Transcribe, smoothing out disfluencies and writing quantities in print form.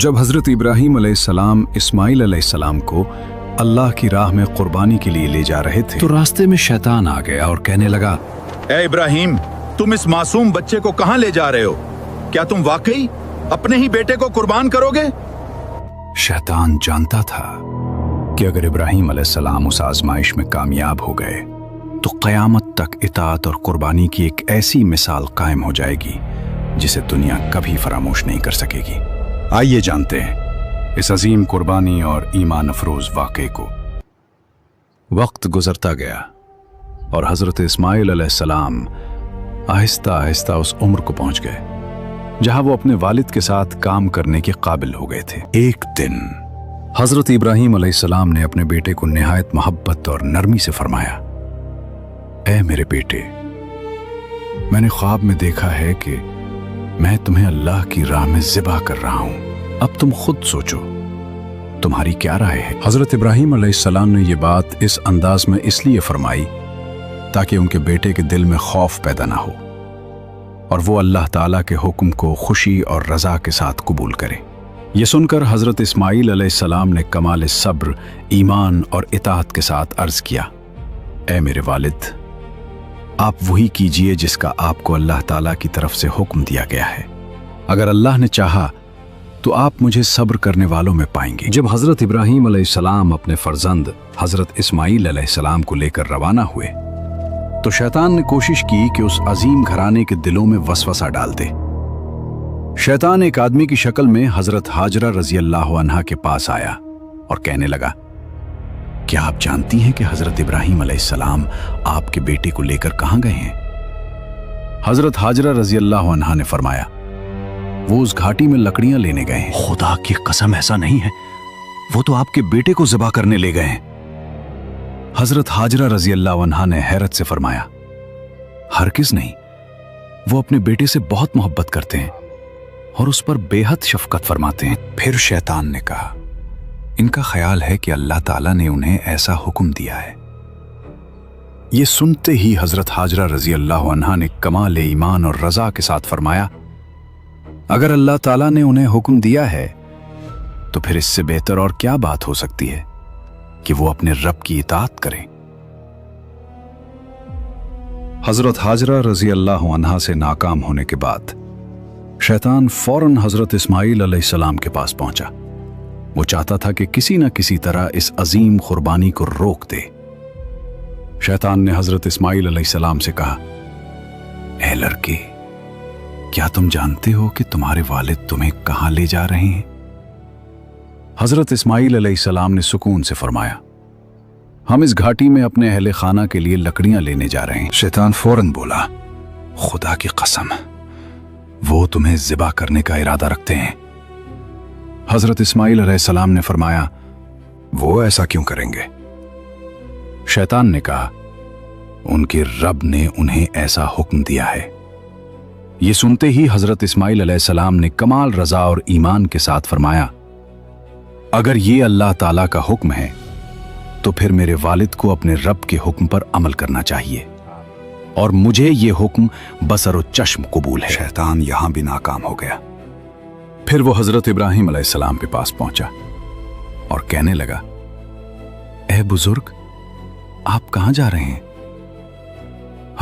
जब हज़रत इब्राहीम अलैहिस्सलाम इस्माइल अलैहिस्सलाम को अल्लाह की राह में कुर्बानी के लिए ले जा रहे थे तो रास्ते में शैतान आ गया और कहने लगा, ए इब्राहीम, तुम इस मासूम बच्चे को कहां ले जा रहे हो? क्या तुम वाकई अपने ही बेटे को कुर्बान करोगे? शैतान जानता था कि अगर इब्राहीम अलैहिस्सलाम उस आजमाइश में कामयाब हो गए तो क़यामत तक इताअत और कुर्बानी की एक ऐसी मिसाल कायम हो जाएगी जिसे दुनिया कभी फरामोश नहीं कर सकेगी। आइए जानते हैं इस अजीम कुर्बानी और ईमान अफरोज वाक़े को। वक्त गुजरता गया और हज़रत इस्माइल अलैहिस्सलाम आहिस्ता आहिस्ता उस उम्र को पहुंच गए जहां वो अपने वालिद के साथ काम करने के काबिल हो गए थे। एक दिन हज़रत इब्राहीम अलैहिस्सलाम ने अपने बेटे को निहायत मोहब्बत और नरमी से फरमाया, ऐ मेरे बेटे, मैंने ख्वाब में देखा है कि मैं तुम्हें अल्लाह की राह में ज़िबा कर रहा हूं। अब तुम खुद सोचो, तुम्हारी क्या राय है? हज़रत इब्राहीम अलैहिस्सलाम ने यह बात इस अंदाज में इसलिए फरमाई ताकि उनके बेटे के दिल में खौफ पैदा ना हो और वो अल्लाह ताला के हुक्म को खुशी और रज़ा के साथ कबूल करे। ये सुनकर हज़रत इस्माइल अलैहिस्सलाम ने कमाल सब्र, ईमान और इताअत के साथ अर्ज़ किया, ऐ मेरे वालिद, आप वही कीजिए जिसका आपको अल्लाह ताला की तरफ से हुक्म दिया गया है। अगर अल्लाह ने चाहा तो आप मुझे सब्र करने वालों में पाएंगे। जब हज़रत इब्राहीम अलैहिस्सलाम अपने फर्जंद हज़रत इस्माइल अलैहिस्सलाम को लेकर रवाना हुए तो शैतान ने कोशिश की कि उस अजीम घराने के दिलों में वसवसा डाल दे। शैतान एक आदमी की शक्ल में हज़रत हाजरा रज़ी अल्लाह अन्हा के पास आया और कहने लगा, क्या आप जानती हैं कि हज़रत इब्राहीम अलैहिस्सलाम आपके बेटे को लेकर कहां गए हैं? हज़रत हाजरा रज़ी अल्लाह अन्हा ने फरमाया, वो उस घाटी में लकड़ियां लेने गए हैं। खुदा की कसम, ऐसा नहीं है, वो तो आपके बेटे को ज़िबा करने ले गए हैं। हज़रत हाजरा रज़ी अल्लाह अन्हा ने हैरत से फरमाया, हरगिज़ नहीं, वो अपने बेटे से बहुत मोहब्बत करते हैं और उस पर बेहद शफकत फरमाते हैं। फिर शैतान ने कहा, इनका ख्याल है कि अल्लाह ताला ने उन्हें ऐसा हुक्म दिया है। ये सुनते ही हज़रत हाजरा रज़ी अल्लाह अन्हा ने कमाल ईमान और रज़ा के साथ फरमाया, अगर अल्लाह ताला ने उन्हें हुक्म दिया है तो फिर इससे बेहतर और क्या बात हो सकती है कि वो अपने रब की इताअत करें। हज़रत हाजरा रज़ी अल्लाह अन्हा से नाकाम होने के बाद शैतान फौरन हज़रत इस्माइल अलैहिस्सलाम के पास पहुंचा। वो चाहता था कि किसी न किसी तरह इस अजीम कुर्बानी को रोक दे। शैतान ने हज़रत इस्माइल अलैहिस्सलाम से कहा, ऐ लड़के, क्या तुम जानते हो कि तुम्हारे वालिद तुम्हें कहां ले जा रहे हैं? हज़रत इस्माइल अलैहिस्सलाम ने सुकून से फरमाया, हम इस घाटी में अपने अहले खाना के लिए लकड़ियां लेने जा रहे हैं। शैतान फौरन बोला, खुदा की कसम, वो तुम्हें ज़िबा करने का इरादा रखते हैं। हज़रत इस्माइल अलैहिस्सलाम ने फरमाया, वो ऐसा क्यों करेंगे? शैतान ने कहा, उनके रब ने उन्हें ऐसा हुक्म दिया है। ये सुनते ही हज़रत इस्माइल अलैहिस्सलाम ने कमाल रज़ा और ईमान के साथ फरमाया, अगर ये अल्लाह ताला का हुक्म है तो फिर मेरे वालिद को अपने रब के हुक्म पर अमल करना चाहिए और मुझे ये हुक्म बसर व चश्म कबूल है। शैतान यहां भी नाकाम हो गया। फिर वो हज़रत इब्राहीम अलैहिस्सलाम के पास पहुंचा और कहने लगा, ए बुजुर्ग, आप कहां जा रहे हैं?